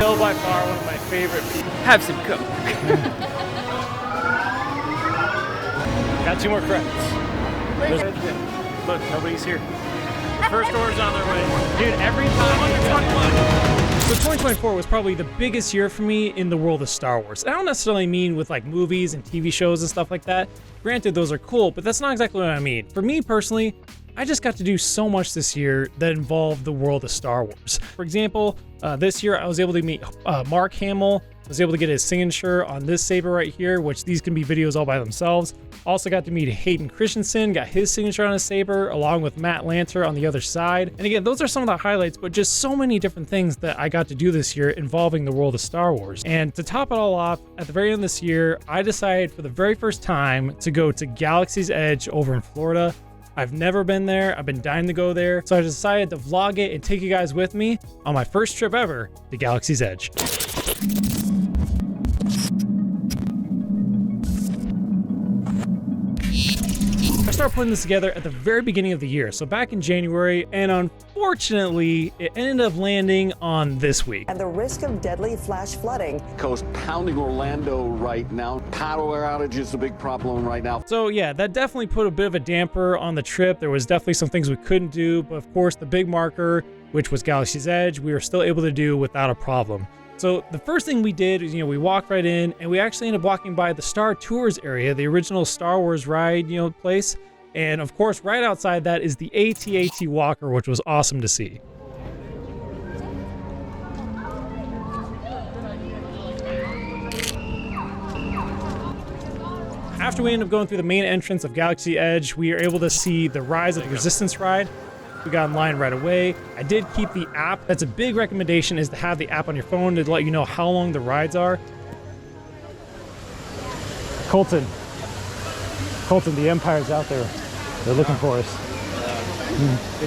Still by far one of my favorite people. Have some Coke. Got 2 more credits. Look, nobody's here. First order's on their way. Dude, every time. So 2024 was probably the biggest year for me in the world of Star Wars. I don't necessarily mean with like movies and TV shows and stuff like that. Granted, those are cool, but that's not exactly what I mean. For me personally, I just got to do so much this year that involved the world of Star Wars. For example, this year I was able to meet Mark Hamill. I was able to get his signature on this saber right here, which these can be videos all by themselves. Also got to meet Hayden Christensen, got his signature on his saber, along with Matt Lanter on the other side. And again, those are some of the highlights, but just so many different things that I got to do this year involving the world of Star Wars. And to top it all off, at the very end of this year, I decided for the very first time to go to Galaxy's Edge over in Florida. I've never been there. I've been dying to go there. So I decided to vlog it and take you guys with me on my first trip ever to Galaxy's Edge. I started putting this together at the very beginning of the year, so back in January, and unfortunately, it ended up landing on this week. And the risk of deadly flash flooding. Coast pounding Orlando right now. Power outage is a big problem right now. So yeah, that definitely put a bit of a damper on the trip. There was definitely some things we couldn't do, but of course the big marker, which was Galaxy's Edge, we were still able to do without a problem. So the first thing we did is, we walked right in, and we actually ended up walking by the Star Tours area, the original Star Wars ride, place. And of course, right outside that is the AT-AT Walker, which was awesome to see. After we ended up going through the main entrance of Galaxy Edge, we were able to see the Rise of the Resistance ride. We got in line right away. I did keep the app. That's a big recommendation, is to have the app on your phone to let you know how long the rides are. Colton, the Empire's out there. They're looking for us.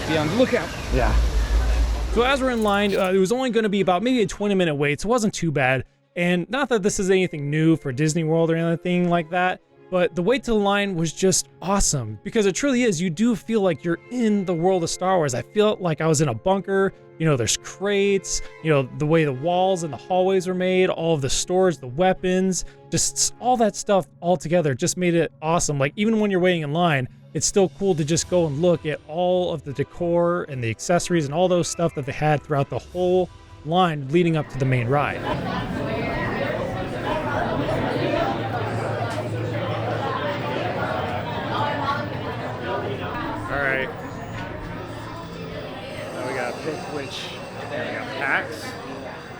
Be on the lookout. Yeah. So as we're in line, it was only going to be about maybe a 20-minute wait, so it wasn't too bad. And not that this is anything new for Disney World or anything like that, but the wait to the line was just awesome, because it truly is. You do feel like you're in the world of Star Wars. I felt like I was in a bunker. There's crates, the way the walls and the hallways are made, all of the stores, the weapons, just all that stuff all together just made it awesome. Like, even when you're waiting in line, it's still cool to just go and look at all of the decor and the accessories and all those stuff that they had throughout the whole line leading up to the main ride. All right. Now we got pick which. We got packs,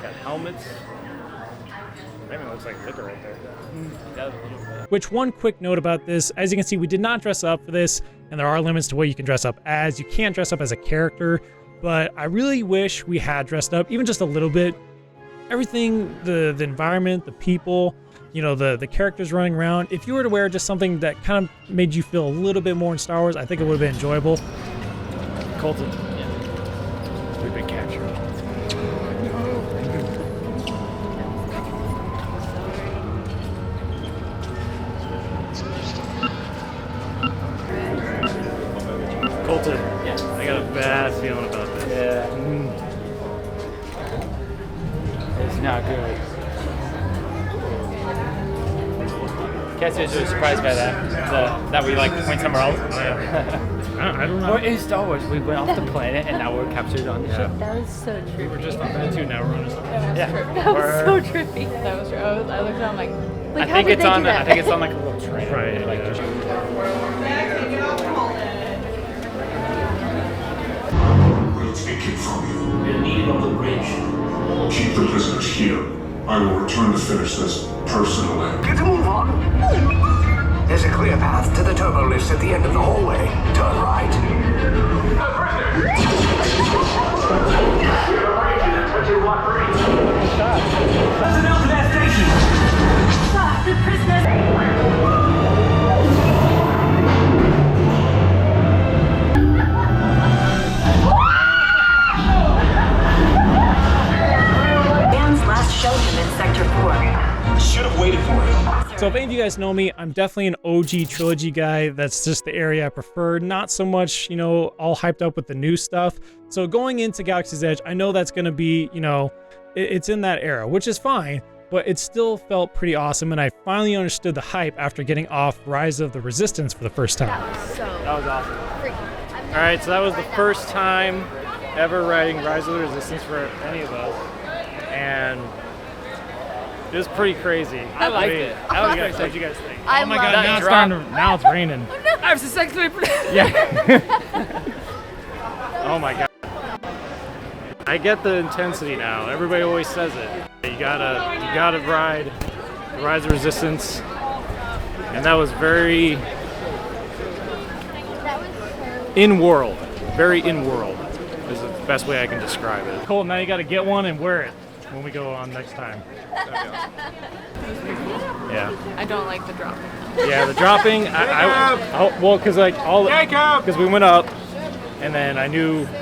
got helmets. Maybe it looks like liquor right there. Which, one quick note about this, as you can see, we did not dress up for this, and there are limits to what you can dress up as. You can't dress up as a character, but I really wish we had dressed up even just a little bit. Everything, the environment, the people, the characters running around. If you were to wear just something that kind of made you feel a little bit more in Star Wars, I think it would have been enjoyable. Colton. Yeah. We've been captured. Colton, yeah. I got a bad feeling about this. Yeah. It's not good. Cassius was surprised by that. That we went somewhere else. Yeah. I don't know. Or in Star Wars, we went off the planet and now we're captured on the ship. That was so trippy. We were just on that too, now we're on a Star Wars. That was so trippy. That was true. I looked around like I think it's on like a little train. Right. We'll take it from you. We'll need it on the bridge. Keep the prisoners here. I will return to finish this personally. Get a move on. There's a clear path to the turbo lifts at the end of the hallway. Turn right. Personnel to that station. Stop the prisoners. Last showed him in Sector 4. Should have waited for him. So if any of you guys know me, I'm definitely an OG trilogy guy. That's just the area I prefer. Not so much, all hyped up with the new stuff. So going into Galaxy's Edge, I know that's going to be, it's in that era, which is fine, but it still felt pretty awesome, and I finally understood the hype after getting off Rise of the Resistance for the first time. That was awesome. freaking. All right, so that was the first time ever riding Rise of the Resistance for any of us, and it was pretty crazy. I liked it. What did you guys think? I Oh my love god, it. now it's starting to, now it's raining. I was the second Yeah. Oh my god. I get the intensity now. Everybody always says it. You gotta ride the Rise of Resistance, and that was very in-world. Very in-world is the best way I can describe it. Cool, now you gotta get one and wear it when we go on next time. Yeah. I don't like the drop. Yeah, the dropping. Well, because like because we went up, and then I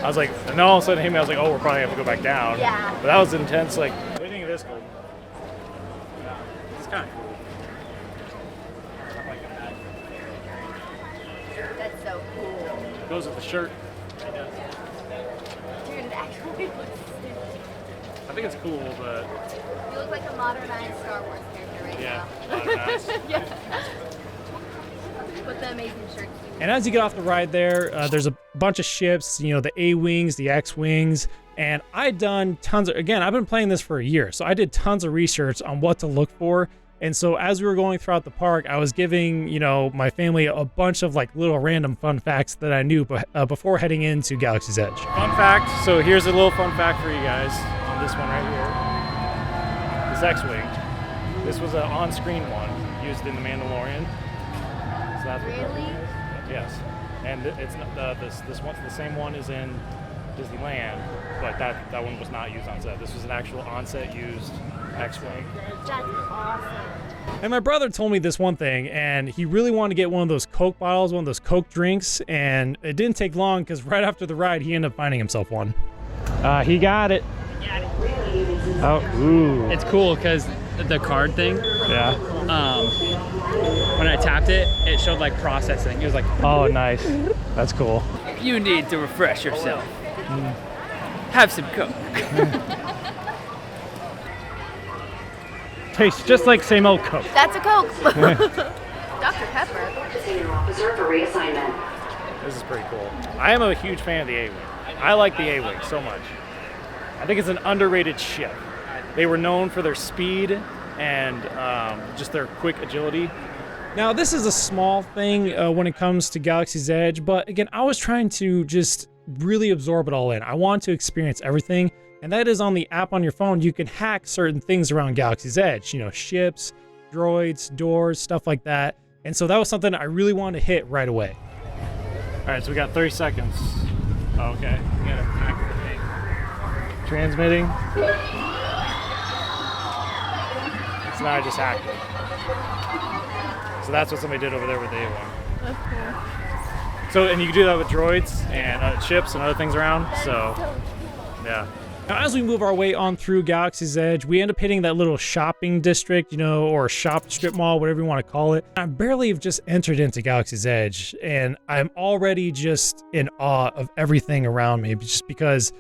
was like, and then all of a sudden hit me. I was like, oh, we're probably gonna have to go back down. Yeah. But that was intense. Like, what do you think of this gold? It's kind of cool. That's so cool. Goes with the shirt. Dude, it actually looks stupid. I think it's cool, but You look like a modernized Star Wars character right yeah, now. a lot of nice. Yeah. With the amazing shirt. And as you get off the ride there, there's a bunch of ships, you know, the A-Wings, the X-Wings, and I'd done tons of, again, I've been playing this for a year, so I did tons of research on what to look for. And so as we were going throughout the park, I was giving, you know, my family a bunch of like little random fun facts that I knew before heading into Galaxy's Edge. Fun fact. So here's a little fun fact for you guys on this one right here. This X-Wing. This was an on-screen one used in The Mandalorian. So that's what Really? Yes. And it's not this one. The same one is in Disneyland, but that one was not used on set. This was an actual on-set used X-Wing. That's awesome. And my brother told me this one thing, and he really wanted to get one of those Coke bottles, one of those Coke drinks, and it didn't take long because right after the ride, he ended up finding himself one. He got it. Oh, ooh. It's cool because the card thing, Yeah. when I tapped it, it showed like processing. It was like, Oh, nice. That's cool. you need to refresh yourself. Have some Coke. Tastes just like same old Coke. That's a Coke. Dr. Pepper. Senior officer for reassignment. This is pretty cool. I am a huge fan of the A-Wing. I like the A-Wing so much. I think it's an underrated ship. They were known for their speed and just their quick agility. Now, this is a small thing when it comes to Galaxy's Edge, but again, I was trying to just really absorb it all in. I want to experience everything, and that is on the app on your phone. You can hack certain things around Galaxy's Edge, you know, ships, droids, doors, stuff like that. And so that was something I really wanted to hit right away. All right, so we got 30 seconds. Okay. We gotta activate. Transmitting. So now I just hacked it. So that's what somebody did over there with the A1. That's cool. So, and you can do that with droids and ships and other things around. So, yeah. Now, as we move our way on through Galaxy's Edge, we end up hitting that little shopping district, you know, or shop strip mall, whatever you want to call it. I barely have just entered into Galaxy's Edge, and I'm already just in awe of everything around me, just because,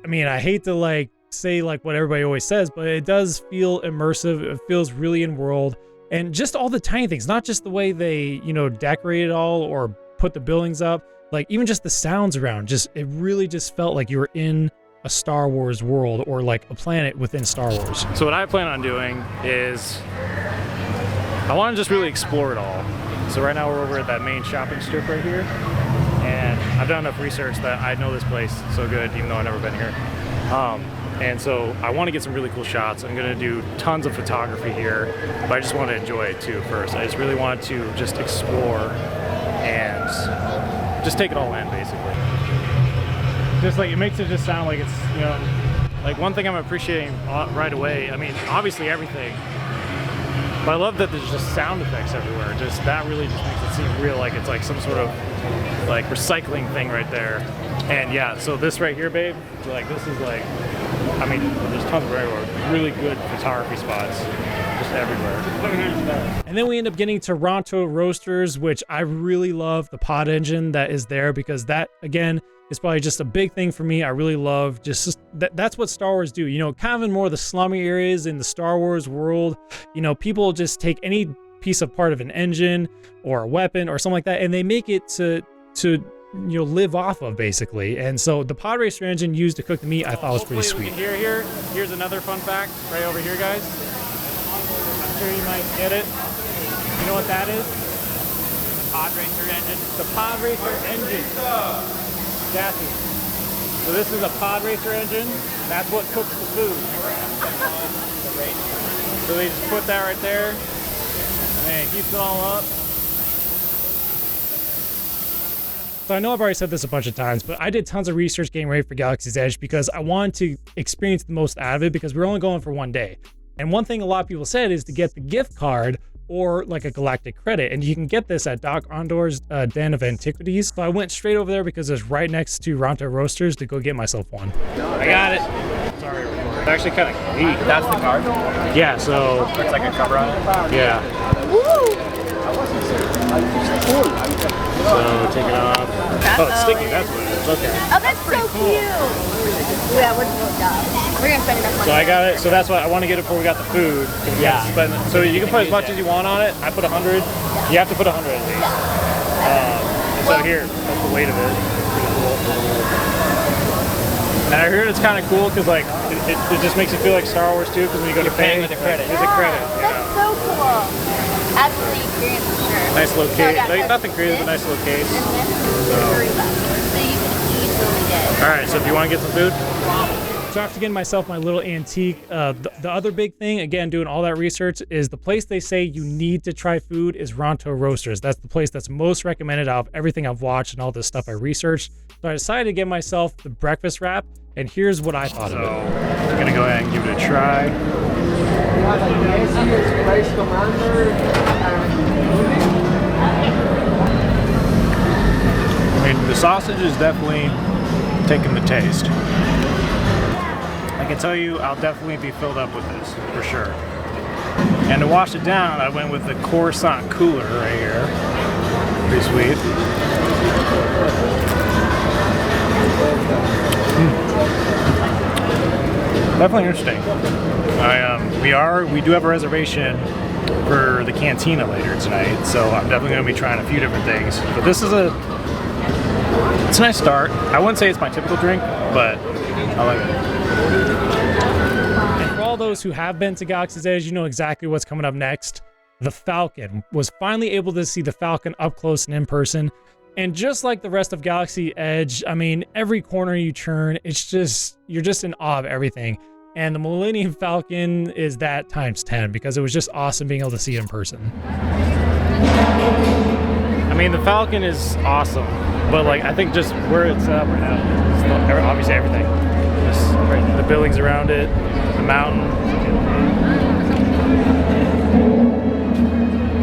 I mean, I hate to like say like what everybody always says, but it does feel immersive. It feels really in world, and just all the tiny things, not just the way they, you know, decorate it all or put the buildings up, like even just the sounds around, just, it really just felt like you were in a Star Wars world or like a planet within Star Wars. So what I plan on doing is I want to just really explore it all. So right now we're over at that main shopping strip right here, and I've done enough research that I know this place so good, even though I've never been here. And so I want to get some really cool shots. I'm going to do tons of photography here, but I just want to enjoy it too first. I just really want to just explore and just take it all in, basically. Just like, it makes it just sound like it's, you know, like one thing I'm appreciating right away, I mean, obviously everything, but I love that there's just sound effects everywhere. Just, that really just makes it seem real, like it's like some sort of like recycling thing right there. And yeah, so this right here, babe, like this is like, I mean, there's tons of everywhere, really good photography spots. just everywhere. And then we end up getting to Ronto Roasters, which I really love the pod engine that is there, because that, again, is probably just a big thing for me. I really love just that's what Star Wars do. You know, kind of in more of the slummy areas in the Star Wars world, you know, people just take any piece of part of an engine or a weapon or something like that, and they make it to you know, live off of, basically. And so the pod racer engine used to cook the meat I thought was pretty sweet. Here's another fun fact right over here, guys. I'm sure you might get it. You know what that is? The pod racer engine. The pod racer engine. Chassis. So this is a pod racer engine. That's what cooks the food. So they just put that right there, and it keeps it all up. So I know I've already said this a bunch of times, but I did tons of research getting ready for Galaxy's Edge because I wanted to experience the most out of it, because we're only going for one day. And one thing a lot of people said is to get the gift card or like a galactic credit, and you can get this at Dok-Ondar's Den of Antiquities. So I went straight over there because it's right next to Ronto Roasters to go get myself one. I got it. Sorry, it's actually kind of neat. That's the card? Yeah, so It's like a cover on it? yeah. So take it off. Oh, it's sticky. That's what it is. Okay. Oh, that's so cute. Yeah, we're gonna spend enough money. So I got it. So that's why I want to get it before we got the food. Yeah. So you can put as much as you want on it. I put 100. You have to put 100 at least. So here, that's the weight of it. Pretty cool. And I heard it's kind of cool because like it just makes you feel like Star Wars too. Because when you go to pay, with a credit. There's a credit. That's so cool. Adds to the experience for sure. Nice little So, case. yeah, Like, nothing crazy, but nice little case. And this is $3. So you can easily get. All right. So if you want to get some food. So after getting myself my little antique, the other big thing, again, doing all that research, is the place they say you need to try food is Ronto Roasters. That's the place that's most recommended out of everything I've watched and all this stuff I researched. So I decided to get myself the breakfast wrap, and here's what I thought of it. I'm gonna go ahead and give it a try. I mean, the sausage is definitely taking the taste. I can tell you, I'll definitely be filled up with this, for sure. And to wash it down, I went with the Coruscant cooler right here. Pretty sweet. Definitely interesting. We do have a reservation for the Cantina later tonight, so I'm definitely going to be trying a few different things. But this is it's a nice start. I wouldn't say it's my typical drink, but I like it. And for all those who have been to Galaxy's Edge, you know exactly what's coming up next. The Falcon. Was finally able to see the Falcon up close and in person. And just like the rest of Galaxy Edge, I mean, every corner you turn, you're just in awe of everything. And the Millennium Falcon is that times 10, because it was just awesome being able to see it in person. I mean, the Falcon is awesome, but like I think just where it's set up right now, obviously everything. Just the buildings around it, the mountain.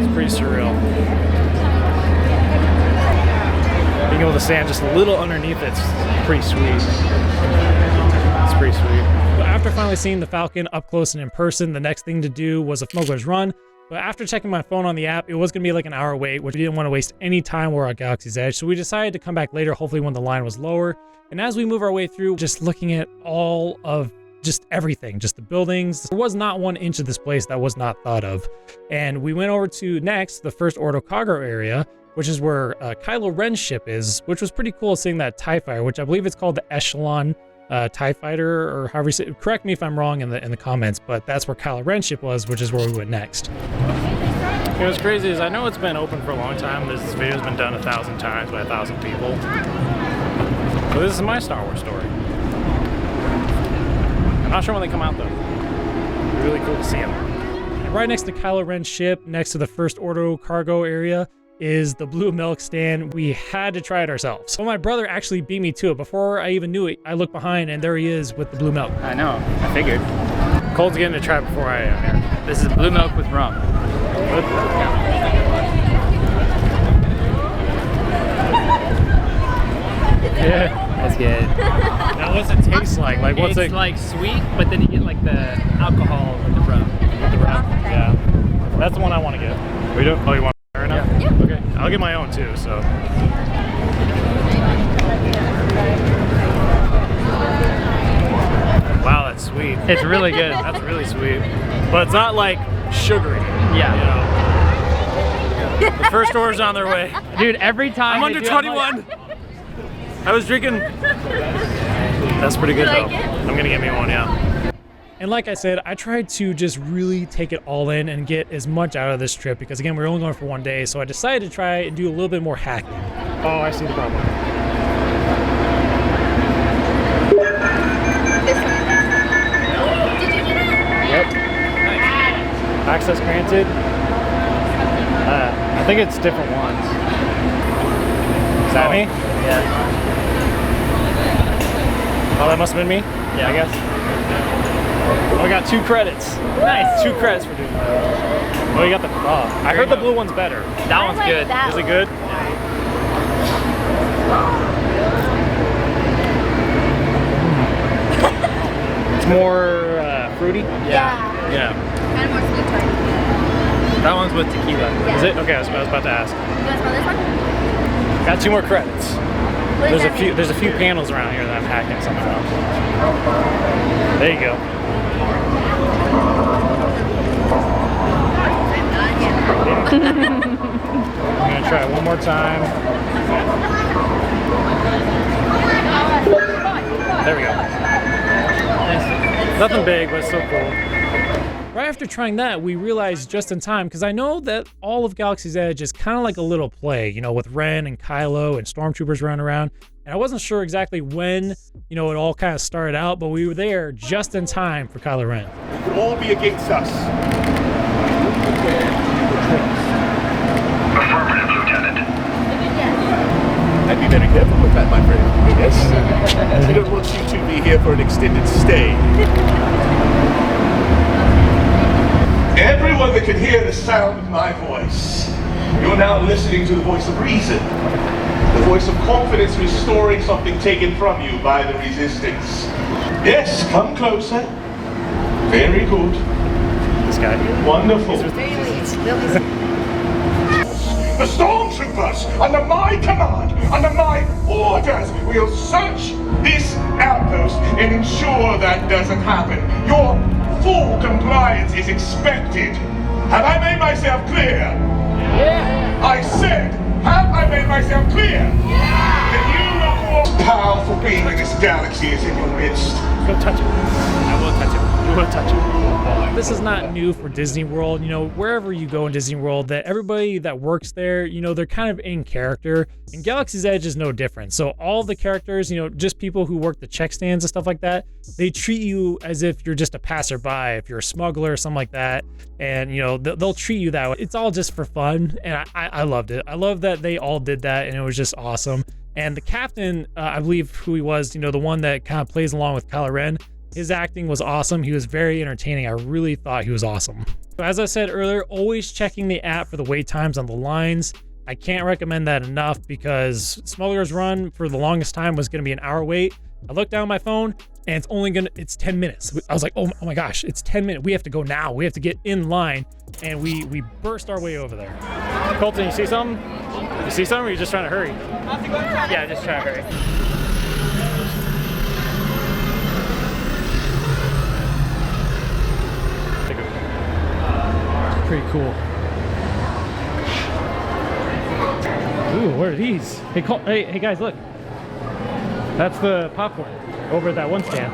It's pretty surreal. Being able to stand just a little underneath it's pretty sweet. It's pretty sweet. After finally seeing the Falcon up close and in person, the next thing to do was a Smugglers Run. But after checking my phone on the app, it was going to be like an hour wait, which we didn't want to waste any time while we're at Galaxy's Edge. So we decided to come back later, hopefully when the line was lower. And as we move our way through, just looking at all of just everything, just the buildings, there was not 1 inch of this place that was not thought of. And we went over to next, the First Order cargo area, which is where Kylo Ren's ship is, which was pretty cool seeing that TIE fighter, which I believe it's called the Echelon TIE fighter, or however you say it. Correct me if I'm wrong in the comments, but that's where Kylo Ren's ship was, which is where we went next. You know what's crazy is I know it's been open for a long time. This video's been done 1,000 times by 1,000 people. But this is my Star Wars story. I'm not sure when they come out though. It'd be really cool to see them. And right next to Kylo Ren's ship, next to the First Order cargo area, is the blue milk stand. We had to try it ourselves. So my brother actually beat me to it. Before I even knew it, I looked behind and there he is with the blue milk. I know. I figured. Cole's getting to try it before I am here. This is blue milk with rum. Good. Yeah. That's good. Now what's it taste like? Like, what's it's it? like sweet, but then you get like the alcohol with the rum. Yeah. That's the one I want to get. We do? Oh, you want fair enough? Yeah. Okay. I'll get my own too, so. Wow, that's sweet. It's really good. That's really sweet. But it's not like sugary. Yeah. You know? The first order's on their way. Dude, every time. I'm under 21. I was drinking. That's pretty good though. I'm gonna get me one, yeah. And like I said, I tried to just really take it all in and get as much out of this trip because again, we're only going for one day, so I decided to try and do a little bit more hacking. Oh, I see the problem. This one. Did you do that? Yep. Access granted. I think it's different ones. Is that me? Yeah. Oh, that must have been me? Yeah. I guess. Oh, I got 2 credits. Nice. 2 credits for doing that. Oh, you got the. Oh, I heard the blue one's better. That one's good. Is it good? It's more fruity? Yeah. Yeah. Kind of more sweet tart. That one's with tequila. Yeah. Is it? Okay, I was about to ask. You want to smell this one? Got 2 more credits. What does that mean? There's a few panels around here that I'm hacking something up. There you go. I'm gonna try it one more time. There we go. Nothing big, but it's so cool. Right after trying that, we realized just in time, because I know that all of Galaxy's Edge is kind of like a little play, you know, with Ren and Kylo and Stormtroopers running around. And I wasn't sure exactly when, you know, it all kind of started out, but we were there just in time for Kylo Ren. You could all be against us. Affirmative, Lieutenant. I'd be very careful with that, my friend. Yes. We don't want you to be here for an extended stay. Everyone that can hear the sound of my voice, you're now listening to the voice of reason. The voice of confidence restoring something taken from you by the resistance. Yes, come closer. Very good. This guy. Wonderful. The Stormtroopers, under my command, under my orders, will search this outpost and ensure that doesn't happen. Your full compliance is expected. Have I made myself clear? Yeah. I said, have I made myself clear? Yeah. That you will more powerful being in this galaxy is in your midst. Don't touch it. I will touch it. You will touch it. This is not new for Disney World. You know, wherever you go in Disney World, that everybody that works there, you know, they're kind of in character. And Galaxy's Edge is no different. So all the characters, you know, just people who work the check stands and stuff like that, they treat you as if you're just a passerby, if you're a smuggler or something like that. And, you know, they'll treat you that way. It's all just for fun. And I loved it. I love that they all did that, and it was just awesome. And the captain, I believe who he was, you know, the one that kind of plays along with Kylo Ren, his acting was awesome. He was very entertaining. I really thought he was awesome. So as I said earlier, always checking the app for the wait times on the lines. I can't recommend that enough because Smugglers Run for the longest time was going to be an hour wait. I looked down my phone and it's 10 minutes. I was like, oh my gosh, it's 10 minutes. We have to go now. We have to get in line. And we burst our way over there. Colton, you see something? You see something or are you just trying to hurry? Yeah, just try to hurry. Pretty cool. Ooh, what are these? Hey guys, look. That's the popcorn over at that one stand.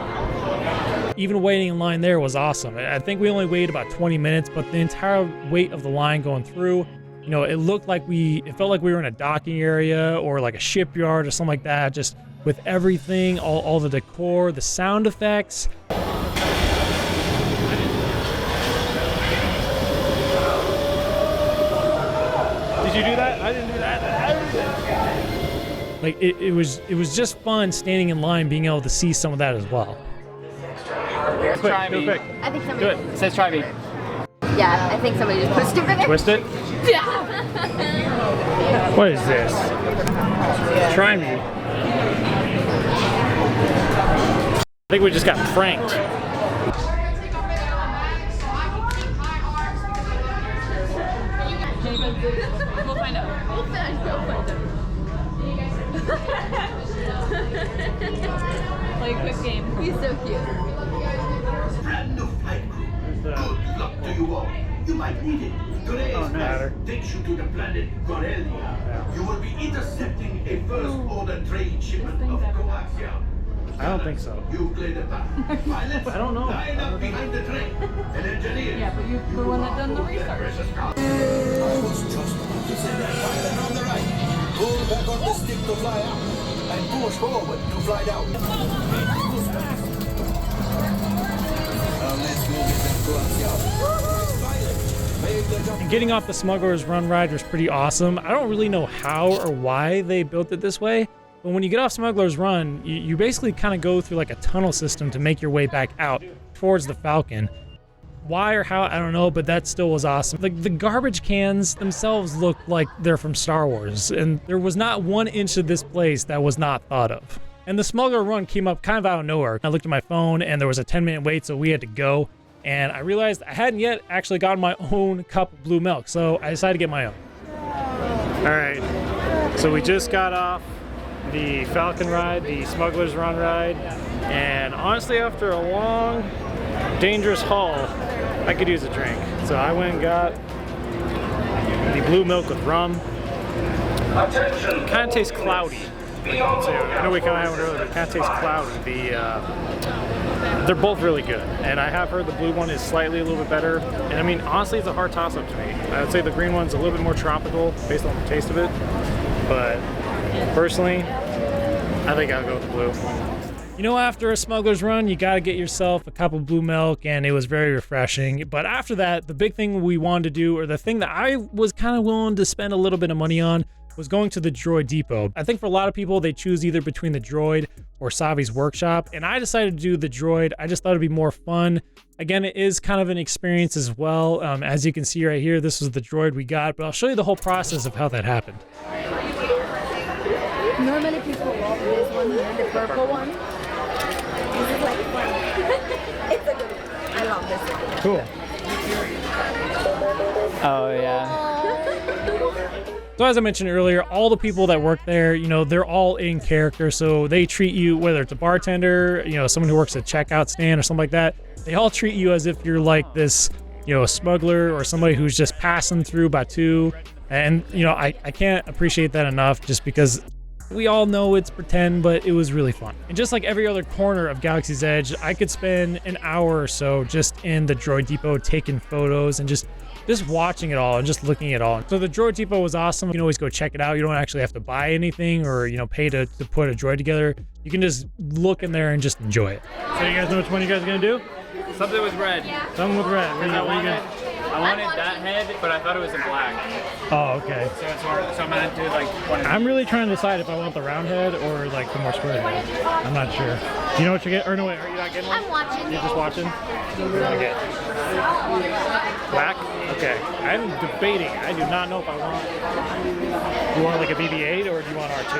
Even waiting in line there was awesome. I think we only waited about 20 minutes, but the entire weight of the line going through, you know, it felt like we were in a docking area or like a shipyard or something like that, just with everything, all the decor, the sound effects. Did you do that? I didn't do that. Like it was just fun standing in line, being able to see some of that as well. Try me. I think somebody. Do it. It says try me. Yeah, I think somebody just put stupid there. Twist it. Yeah. What is this? Try me. I think we just got pranked. We'll find out. We'll find out. Play a quick game. He's so cute. Brand new flight crew. Good luck to you all. You might need it. Today's matter takes you to the planet Corellia. You will be intercepting a first-order trade shipment of coaxium. I don't think so. You clear the path. Pilots, I don't know. line up behind the train. And engineers. Yeah, but you're the one that done the research. I was just about to say that. Pilot on the right. Pull back on the stick to fly out. And push forward to fly down. Push fast. Let's go get that coaxium. And getting off the Smugglers Run ride was pretty awesome. I don't really know how or why they built it this way, but when you get off Smugglers Run, you basically kind of go through like a tunnel system to make your way back out towards the Falcon. Why or how, I don't know, but that still was awesome. Like the garbage cans themselves look like they're from Star Wars, and there was not 1 inch of this place that was not thought of. And the Smuggler Run came up kind of out of nowhere. I looked at my phone and there was a 10-minute wait, so we had to go. And I realized I hadn't yet actually gotten my own cup of blue milk, so I decided to get my own. All right, so we just got off the Falcon ride, the Smugglers Run ride, and honestly, after a long, dangerous haul, I could use a drink. So I went and got the blue milk with rum. Kind of tastes cloudy. So I know we kind of had one earlier, but it kind of tastes cloudy. They're both really good, and I have heard the blue one is slightly a little bit better. And I mean, honestly, it's a hard toss-up to me. I would say the green one's a little bit more tropical based on the taste of it, but personally, I think I'll go with the blue. You know, after a Smuggler's Run, you gotta get yourself a cup of blue milk, and it was very refreshing. But after that, the big thing we wanted to do, or the thing that I was kind of willing to spend a little bit of money on, was going to the Droid Depot. I think for a lot of people, they choose either between the Droid or Savi's workshop, and I decided to do the Droid. I just thought it'd be more fun. Again, it is kind of an experience as well. As you can see right here, this was the Droid we got, but I'll show you the whole process of how that happened. Normally people love this one here, the purple one. This is like fun. It's a good one. I love this one. Cool. Oh yeah. So as I mentioned earlier, all the people that work there, you know, they're all in character. So they treat you, whether it's a bartender, you know, someone who works at a checkout stand or something like that, they all treat you as if you're like this, you know, a smuggler or somebody who's just passing through Batuu. And, you know, I can't appreciate that enough, just because we all know it's pretend, but it was really fun. And just like every other corner of Galaxy's Edge, I could spend an hour or so just in the Droid Depot taking photos and just watching it all and just looking at it all. So the Droid Depot was awesome. You can always go check it out. You don't actually have to buy anything or, you know, pay to put a droid together. You can just look in there and just enjoy it. So you guys know which one you guys are gonna do? Something with red. Something with red. I wanted that head, but I thought it was in black. Oh, okay. So I'm gonna do like one. I'm really trying to decide if I want the round head or like the more square head. I'm not sure. You know what you're getting? Or no, wait, are you not getting one? I'm watching. You're just watching? Okay. Black? Okay. I'm debating. I do not know if I want. Do you want like a BB-8 or do you want R2?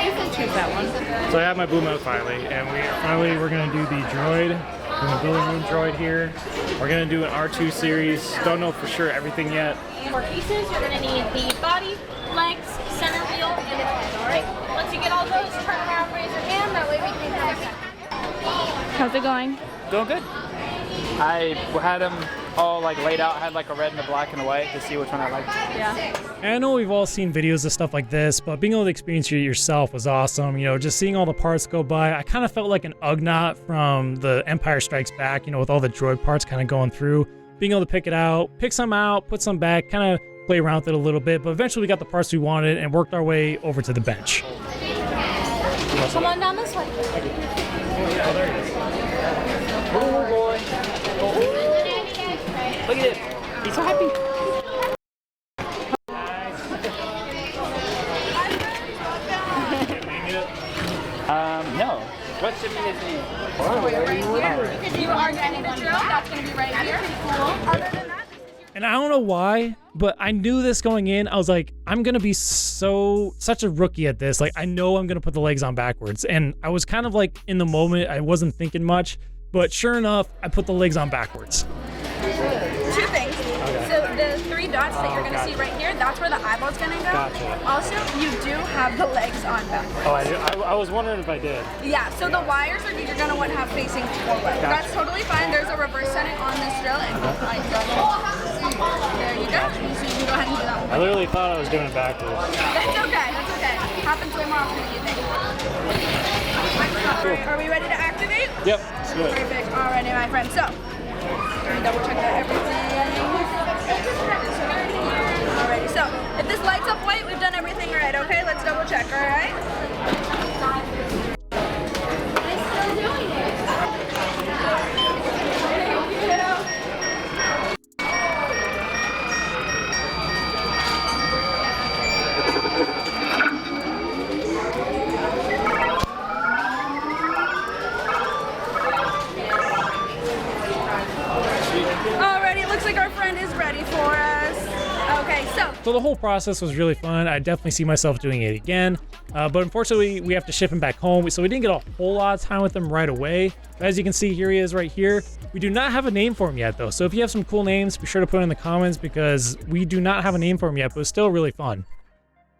You can choose that one. So I have my blue milk finally, and we're gonna do the droid. We're gonna build a room droid here. We're gonna do an R2 series. Don't know for sure everything yet. For pieces, you're gonna need the body, legs, center wheel, and its head, alright? Once you get all those, turn around, raise your hand, that way we can have it. How's it going? Doing good. I had them all like laid out. I had like a red and a black and a white to see which one I liked. Yeah. And I know we've all seen videos of stuff like this, but being able to experience it yourself was awesome. You know, just seeing all the parts go by. I kind of felt like an Ugnaught from the Empire Strikes Back, you know, with all the droid parts kind of going through. Being able to pick some out, put some back, kind of play around with it a little bit, but eventually we got the parts we wanted and worked our way over to the bench. Come on down this way. Oh, there it is. Oh boy. Look at it. He's so happy. No. What should be his name? Because you are getting the drill, that's going to be right here. Cool. Other than that, this is your And I don't know why, but I knew this going in. I was like, I'm gonna be such a rookie at this. Like, I know I'm gonna put the legs on backwards. And I was kind of like in the moment, I wasn't thinking much, but sure enough, I put the legs on backwards. Two things. Okay. So the 3 dots that you're going to see right here, that's where the eyeball's going to go. Gotcha. Also, you do have the legs on backwards. Oh, I was wondering if I did. Yeah, so the wires are you're going to want to have facing forward. Gotcha. That's totally fine. There's a reverse setting on this drill. And there you go. So you can go ahead and do that one. I literally thought I was doing it backwards. That's okay. That's okay. Happens way more often than you think. Are we ready to activate? Yep, let's do it. Perfect. Alrighty, my friend. So, let me double check that everything. Alrighty, so if this lights up white, we've done everything right, okay? Let's double check, alright? I'm still doing it. Alrighty, looks like our friend is ready for us. Okay, So the whole process was really fun. I definitely see myself doing it again. But unfortunately, we have to ship him back home. So we didn't get a whole lot of time with him right away. But as you can see, here he is right here. We do not have a name for him yet, though. So if you have some cool names, be sure to put it in the comments because we do not have a name for him yet, but it's still really fun.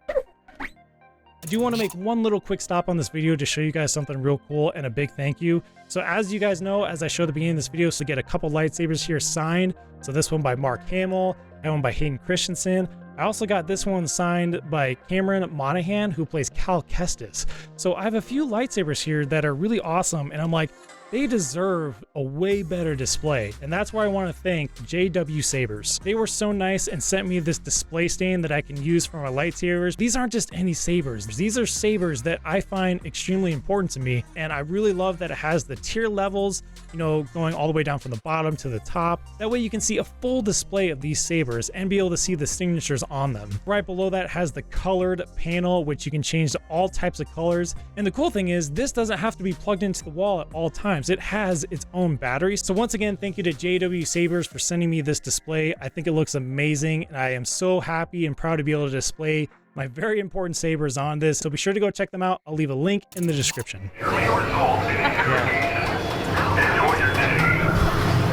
I do want to make one little quick stop on this video to show you guys something real cool and a big thank you. So as you guys know, as I showed at the beginning of this video, so get a couple lightsabers here signed. So this one by Mark Hamill, that one by Hayden Christensen. I also got this one signed by Cameron Monaghan, who plays Cal Kestis. So I have a few lightsabers here that are really awesome, and I'm like, they deserve a way better display. And that's why I want to thank JW Sabers. They were so nice and sent me this display stand that I can use for my lightsabers. These aren't just any sabers. These are sabers that I find extremely important to me. And I really love that it has the tier levels, you know, going all the way down from the bottom to the top. That way you can see a full display of these sabers and be able to see the signatures on them. Right below that has the colored panel, which you can change to all types of colors. And the cool thing is this doesn't have to be plugged into the wall at all times. It has its own battery. So once again, thank you to JW Sabers for sending me this display. I think it looks amazing, and I am so happy and proud to be able to display my very important sabers on this. So be sure to go check them out. I'll leave a link in the description.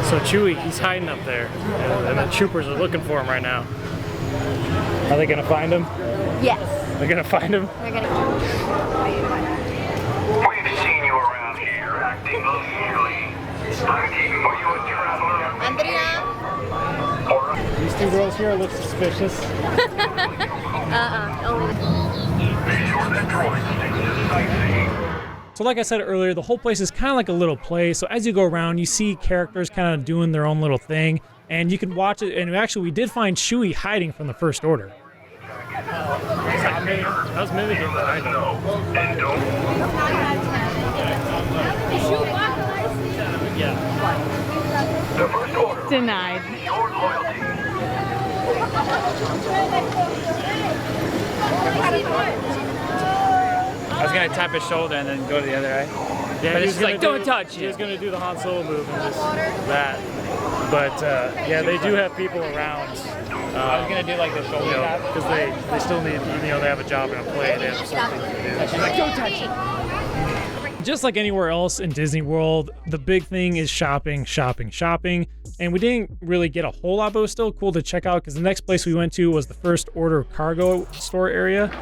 So Chewie, he's hiding up there, and the troopers are looking for him right now. Are they gonna find him? yes. They're gonna find him? We're gonna. We've seen you around here acting illegally. Are you a traveler? Andrea. These two girls here look suspicious. So like I said earlier, the whole place is kind of like a little play. So as you go around, you see characters kind of doing their own little thing, and you can watch it. And actually, we did find Chewie hiding from the First Order. That was mimicking behind him. Yeah. The First Order. Denied. Your loyalty. I was gonna tap his shoulder and then go to the other eye. Yeah, But it's just like, don't touch He was it. going to do the Han Solo move and just that. But yeah, they do have people around. I was gonna do like the shoulder tap. Because they still need, you know, they have a job and a play, they have something to do. She's like, don't touch it. Just like anywhere else in Disney World, the big thing is shopping, shopping, shopping. And we didn't really get a whole lot, but it was still cool to check out because the next place we went to was the First Order cargo store area. What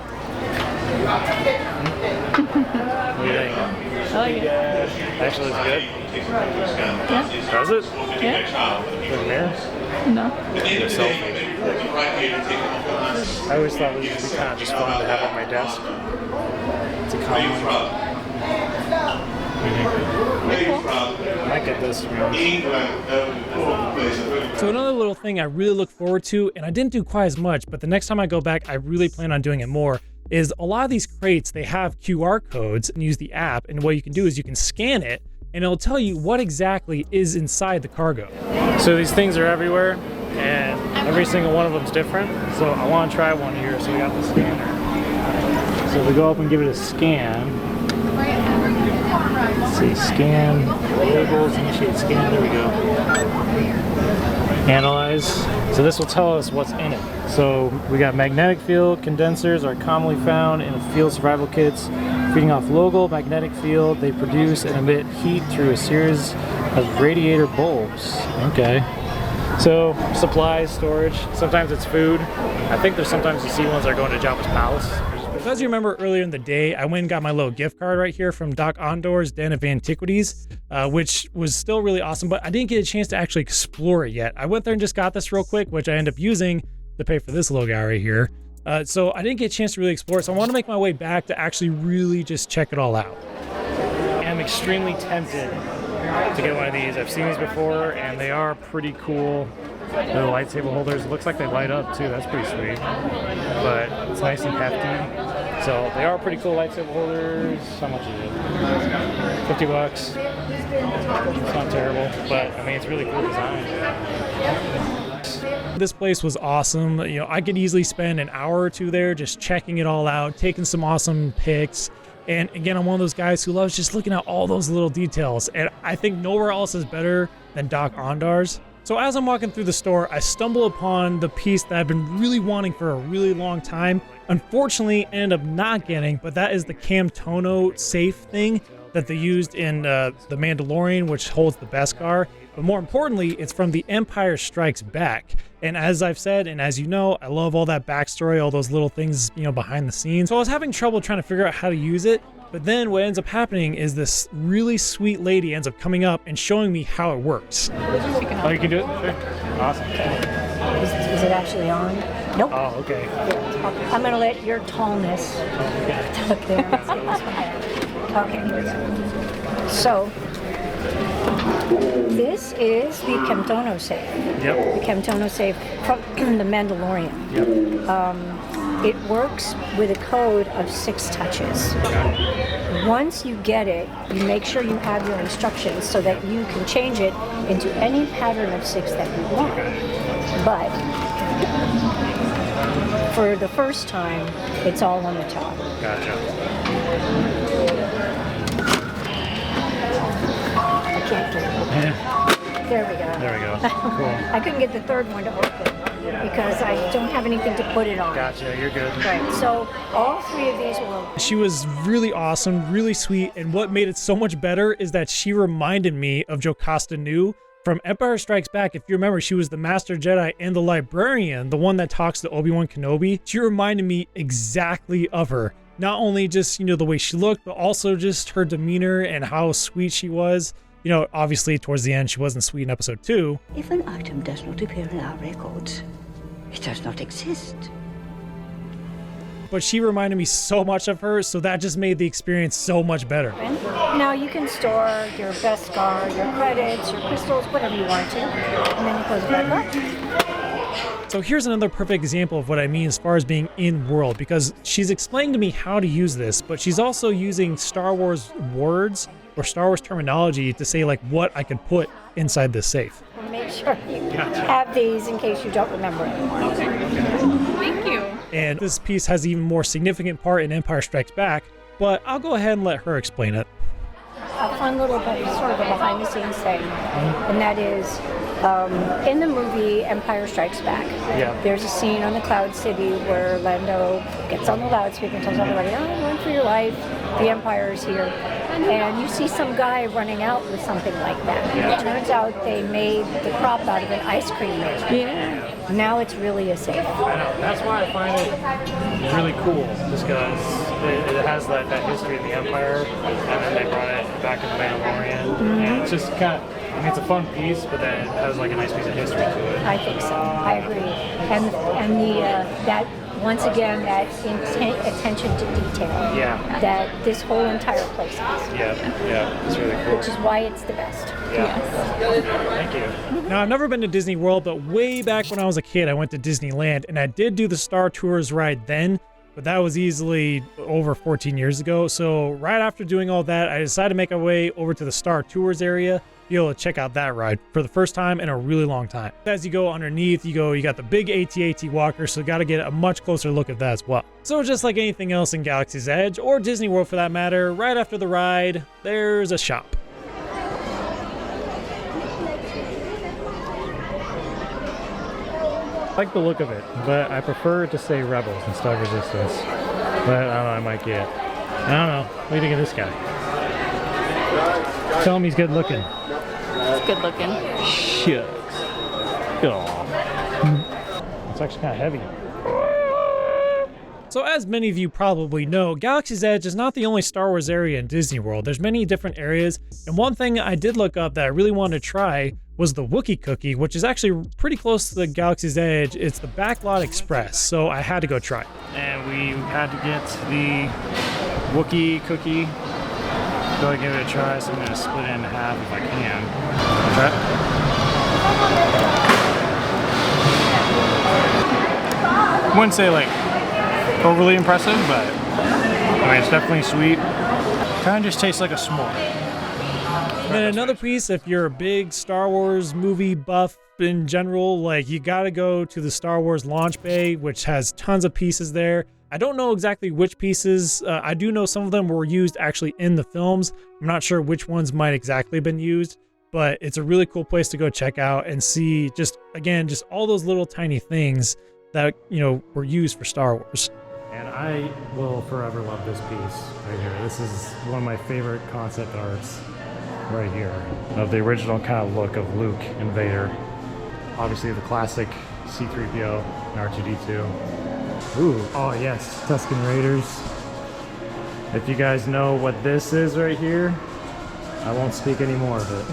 do you think? I like it. Actually looks good. Yeah. Does it? Yeah. Look there. No. I always thought it would be kind of just fun to have on my desk. It's a common one. I might get this. So another little thing I really look forward to, and I didn't do quite as much, but the next time I go back, I really plan on doing it more, is a lot of these crates, they have QR codes and use the app. And what you can do is you can scan it and it'll tell you what exactly is inside the cargo. So these things are everywhere and every single one of them is different. So I want to try one here. So we got the scanner. So we go up and give it a scan. Let's see, scan labels, initiate scan, there we go. analyze. So this will tell us what's in it. So we got magnetic field condensers are commonly found in field survival kits. Feeding off local magnetic field, they produce and emit heat through a series of radiator bulbs. Okay. So supplies, storage, sometimes it's food. I think there's sometimes you see ones that are going to Jabba's palace. So as you remember earlier in the day, I went and got my little gift card right here from Dok-Ondar's Den of Antiquities, which was still really awesome, but I didn't get a chance to actually explore it yet. I went there and just got this real quick, which I ended up using to pay for this little guy right here. So I didn't get a chance to really explore it, so I want to make my way back to actually really just check it all out. I'm extremely tempted to get one of these. I've seen these before, and they are pretty cool. The lightsaber holders, looks like they light up too. That's pretty sweet. But it's nice and hefty. So they are pretty cool lightsaber holders. How much is it? 50 bucks. It's not terrible, but I mean, it's really cool design. This place was awesome. You know, I could easily spend an hour or two there just checking it all out, taking some awesome pics. And again, I'm one of those guys who loves just looking at all those little details. And I think nowhere else is better than Dok-Ondar's. So as I'm walking through the store, I stumble upon the piece that I've been really wanting for a really long time. Unfortunately, I ended up not getting, but that is the Camtono safe thing that they used in The Mandalorian, which holds the Beskar. But more importantly, it's from The Empire Strikes Back. And as I've said, and as you know, I love all that backstory, all those little things, you know, behind the scenes. So I was having trouble trying to figure out how to use it. But then what ends up happening is this really sweet lady ends up coming up and showing me how it works. Oh, you can do it? Sure. Awesome. Is it actually on? Nope. Oh, okay. I'm going to let your tallness up there. Okay, here we go. So, this is the Camtono safe. Yep. The Camtono safe from The Mandalorian. Yep. It works with a code of 6 touches. Once you get it, you make sure you have your instructions so that you can change it into any pattern of 6 that you want. But for the first time, it's all on the top. Gotcha. I can't get it. There we go. There we go. Cool. I couldn't get the third one to open because I don't have anything to put it on. Gotcha, you're good. Right, so all 3 of these will open. She was really awesome, really sweet, and what made it so much better is that she reminded me of Jocasta Nu from Empire Strikes Back. If you remember, she was the Master Jedi and the Librarian, the one that talks to Obi-Wan Kenobi. She reminded me exactly of her. Not only just, you know, the way she looked, but also just her demeanor and how sweet she was. You know, obviously, towards the end, she wasn't sweet in episode 2. If an item does not appear in our records, it does not exist. But she reminded me so much of her, so that just made the experience so much better. Now you can store your Beskar, your credits, your crystals, whatever you want to, and then you close it back up. So here's another perfect example of what I mean as far as being in-world, because she's explaining to me how to use this, but she's also using Star Wars words or Star Wars terminology to say like what I could put inside this safe. Make sure you have these in case you don't remember anymore. Thank you. And this piece has an even more significant part in Empire Strikes Back, but I'll go ahead and let her explain it. A fun little bit, sort of a behind-the-scenes thing, and that is in the movie Empire Strikes Back, there's a scene on the Cloud City where Lando gets on the loudspeaker and tells everybody, "Oh, run for your life, the Empire is here." And you see some guy running out with something like that. It turns out they made the prop out of an ice cream maker. Yeah. Now it's really a safe. I know. That's why I find it really cool, just because it has that history of the Empire, and then they brought it back in the Mandalorian. And it's just kind of, I mean, it's a fun piece, but then it has like a nice piece of history to it. I think so. I agree. And the that once again that attention to detail. Yeah. That this whole entire place has. Yeah, it's really cool. Which is why it's the best. Thank you. Now, I've never been to Disney World, but way back when I was a kid, I went to Disneyland, and I did do the Star Tours ride then, but that was easily over 14 years ago. So right after doing all that, I decided to make my way over to the Star Tours area, be able to check out that ride for the first time in a really long time. As you go underneath, you got the big AT-AT walker, so got to get a much closer look at that as well. So just like anything else in Galaxy's Edge, or Disney World for that matter, right after the ride, there's a shop. like the look of it, but I prefer to say Rebels instead of Resistance. But I don't know, I might get. I don't know. What do you think of this guy? Tell him he's good looking. It's good looking. Shit. Oh. It's actually kind of heavy. So as many of you probably know, Galaxy's Edge is not the only Star Wars area in Disney World. There's many different areas, and one thing I did look up that I really wanted to try was the Wookie Cookie, which is actually pretty close to the Galaxy's Edge. It's the Backlot Express, so I had to go try it. And we had to get the Wookie Cookie. Go give it a try, so I'm gonna split it in half if I can. Try it. Wouldn't say like overly impressive, but I mean, it's definitely sweet. Kind of just tastes like a s'more. And then another piece, if you're a big Star Wars movie buff in general, like you gotta go to the Star Wars launch bay, which has tons of pieces there. I don't know exactly which pieces. I do know some of them were used actually in the films. I'm not sure which ones might exactly been used, but it's a really cool place to go check out and see just, again, just all those little tiny things that, you know, were used for Star Wars. And I will forever love this piece right here. This is one of my favorite concept arts right here of the original kind of look of Luke and Vader. Obviously the classic C-3PO and R2-D2. Ooh, oh yes, Tusken Raiders. If you guys know what this is right here, I won't speak any more of it.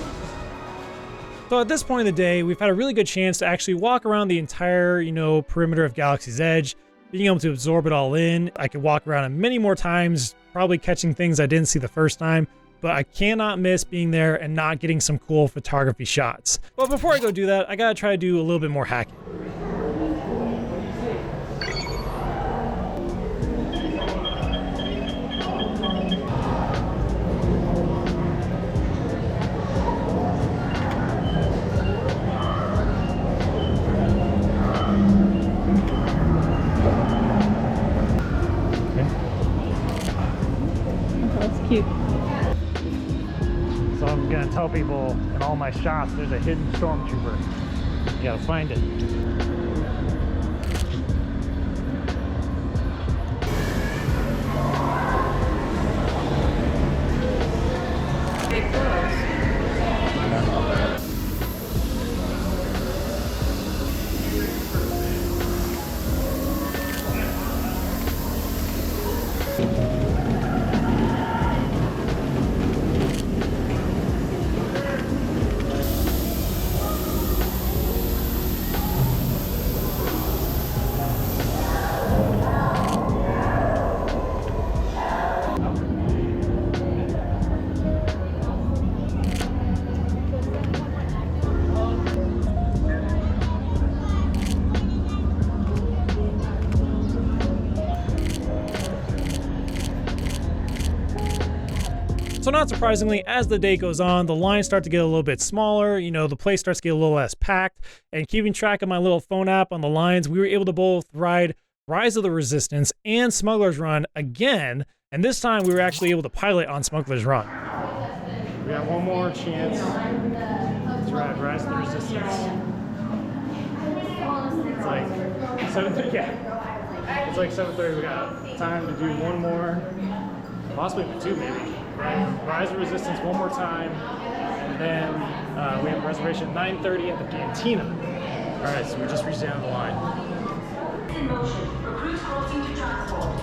So at this point in the day, we've had a really good chance to actually walk around the entire, you know, perimeter of Galaxy's Edge, being able to absorb it all in. I could walk around it many more times, probably catching things I didn't see the first time, but I cannot miss being there and not getting some cool photography shots. But before I go do that, I gotta try to do a little bit more hacking. Cute. So I'm gonna tell people in all my shots there's a hidden Stormtrooper. You gotta find it. So not surprisingly, as the day goes on, the lines start to get a little bit smaller, you know, the place starts to get a little less packed, and keeping track of my little phone app on the lines, we were able to both ride Rise of the Resistance and Smugglers Run again, and this time we were actually able to pilot on Smugglers Run. We got one more chance to ride Rise of the Resistance. It's like 7:30, yeah. It's like 7:30, we got time to do one more, possibly two maybe. Rise of Resistance one more time, and then we have a reservation at 9:30 at the Cantina. All right, so we just reached the end of the line. In motion. Recruits crossing to transport.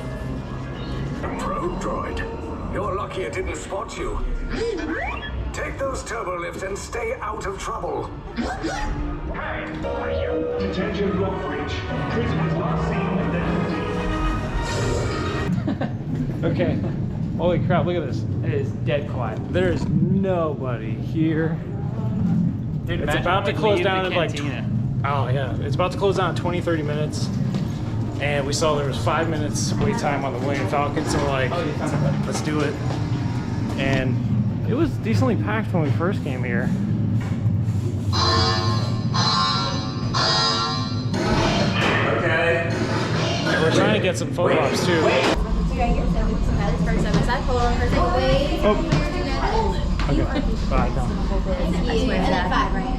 Probe droid. You're lucky it didn't spot you. Take those turbo lifts and stay out of trouble. Hey, attention block bridge. Prisoners last seen and then Okay. Holy crap, look at this. It is dead quiet. There is nobody here. Dude, it's about to close down in like, Cantina. oh yeah, it's about to close down in 20-30 minutes. And we saw there was 5 minutes wait time on the Millennium Falcon, so we're like, let's do it. And it was decently packed when we first came here. Okay. And we're trying to get some photo ops too. Oh. Okay. Bye. And then 5, right?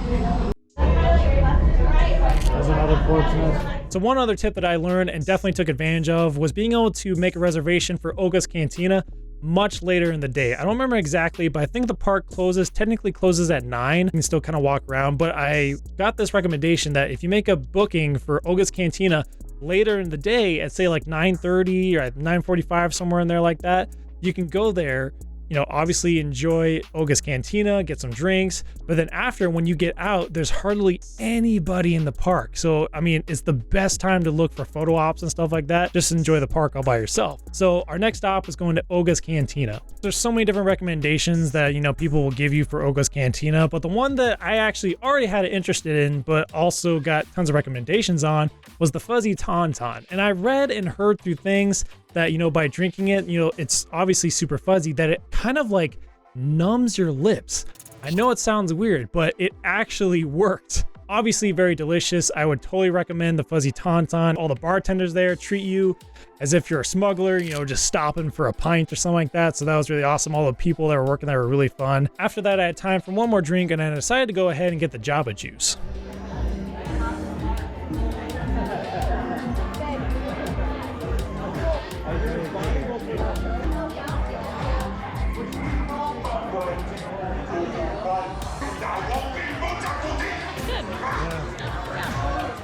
as another fortunate. So one other tip that I learned and definitely took advantage of was being able to make a reservation for Oga's Cantina much later in the day. I don't remember exactly, but I think the park technically closes at 9. You can still kind of walk around, but I got this recommendation that if you make a booking for Oga's Cantina later in the day at say like 9:30 or at 9:45, somewhere in there like that, you can go there, you know, obviously enjoy Oga's Cantina, get some drinks, but then after, when you get out, there's hardly anybody in the park. So, I mean, it's the best time to look for photo ops and stuff like that. Just enjoy the park all by yourself. So our next stop is going to Oga's Cantina. There's so many different recommendations that, you know, people will give you for Oga's Cantina, but the one that I actually already had it interested in, but also got tons of recommendations on, was the Fuzzy Tauntaun. And I read and heard through things that, you know, by drinking it, you know, it's obviously super fuzzy, that it kind of like numbs your lips. I know it sounds weird, but it actually worked. Obviously very delicious. I would totally recommend the Fuzzy Tauntaun. All the bartenders there treat you as if you're a smuggler, you know, just stopping for a pint or something like that. So that was really awesome. All the people that were working there were really fun. After that, I had time for one more drink and I decided to go ahead and get the Java juice.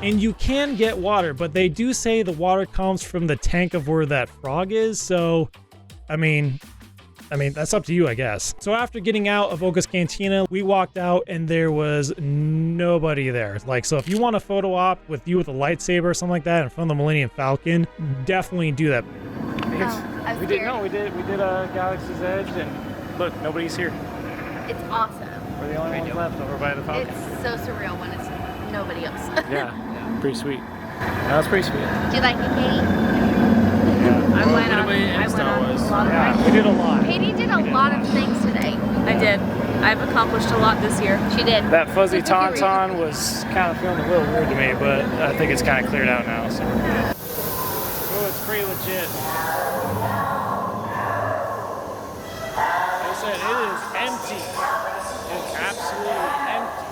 And you can get water, but they do say the water comes from the tank of where that frog is. So, I mean, that's up to you, I guess. So after getting out of Oga's Cantina, we walked out and there was nobody there. Like, so if you want a photo op with you with a lightsaber or something like that in front of the Millennium Falcon, definitely do that. We did a Galaxy's Edge, and look, nobody's here. It's awesome. We're the only ones left over by the Falcon. It's so surreal when it's nobody else. Yeah, pretty sweet. That was pretty sweet. Do you like it, Katie? Yeah. I went on a lot of Yeah, we did a lot. Katie did a lot of things today. I did. I've accomplished a lot this year. She did. That Fuzzy Tauntaun was kind of feeling a little weird to me, but I think it's kind of cleared out now, so we're good. Oh, it's pretty legit. Like I said, it is empty. It is absolutely empty.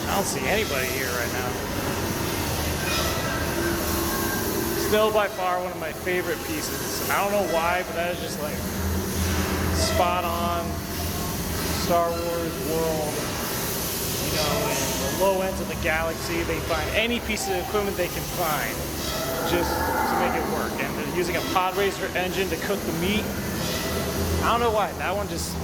I don't see anybody here right now. Still by far one of my favorite pieces. I don't know why, but that is just like spot on Star Wars world. You know, in the low ends of the galaxy, they find any piece of equipment they can find just to make it work. And they're using a pod racer engine to cook the meat. I don't know why. That one just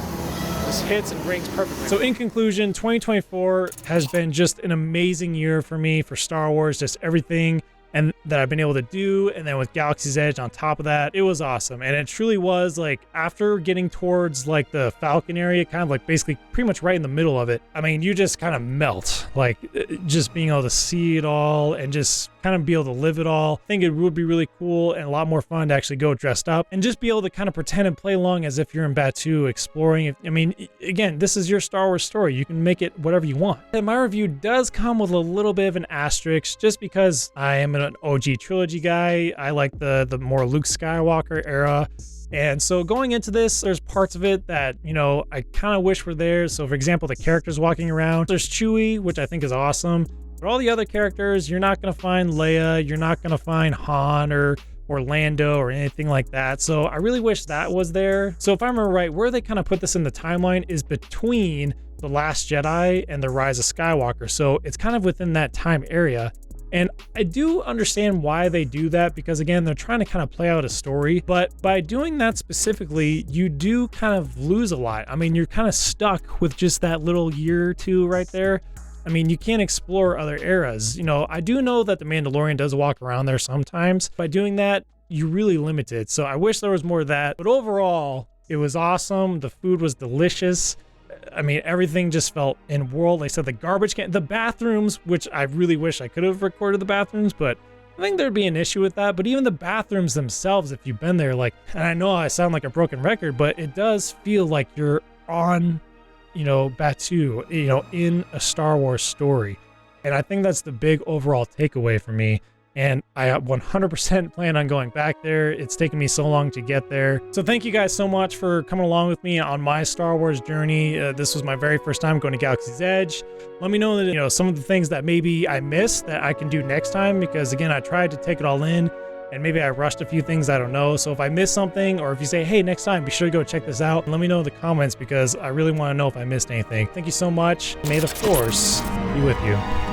hits and rings perfectly. So in conclusion, 2024 has been just an amazing year for me for Star Wars, just everything and that I've been able to do, and then with Galaxy's Edge on top of that, it was awesome. And it truly was, like, after getting towards like the Falcon area, kind of like basically pretty much right in the middle of it, I mean, you just kind of melt, like just being able to see it all and just kind of be able to live it all. I think it would be really cool and a lot more fun to actually go dressed up and just be able to kind of pretend and play along as if you're in Batuu exploring. I mean, again, this is your Star Wars story. You can make it whatever you want. And my review does come with a little bit of an asterisk just because I am an OG trilogy guy. I like the more Luke Skywalker era. And so going into this, there's parts of it that, you know, I kind of wish were there. So for example, the characters walking around, there's Chewie, which I think is awesome. But all the other characters, you're not going to find Leia, you're not going to find Han or Lando or anything like that. So I really wish that was there. So if I remember right, where they kind of put this in the timeline is between The Last Jedi and The Rise of Skywalker. So it's kind of within that time area. And I do understand why they do that, because again, they're trying to kind of play out a story, but by doing that specifically, you do kind of lose a lot. I mean, you're kind of stuck with just that little year or two right there. I mean, you can't explore other eras. You know, I do know that the Mandalorian does walk around there sometimes. By doing that, you're really limited. So I wish there was more of that, but overall, it was awesome. The food was delicious. I mean, everything just felt in world. Like I said, the garbage can, the bathrooms, which I really wish I could have recorded the bathrooms, but I think there'd be an issue with that. But even the bathrooms themselves, if you've been there, like, and I know I sound like a broken record, but it does feel like you're on, you know, Batuu, you know, in a Star Wars story. And I think that's the big overall takeaway for me. and I 100% plan on going back there. It's taken me so long to get there. So thank you guys so much for coming along with me on my Star Wars journey. This was my very first time going to Galaxy's Edge. Let me know that, you know, some of the things that maybe I missed that I can do next time, because again, I tried to take it all in and maybe I rushed a few things, I don't know. So if I missed something, or if you say, hey, next time, be sure to go check this out, and let me know in the comments, because I really want to know if I missed anything. Thank you so much. May the Force be with you.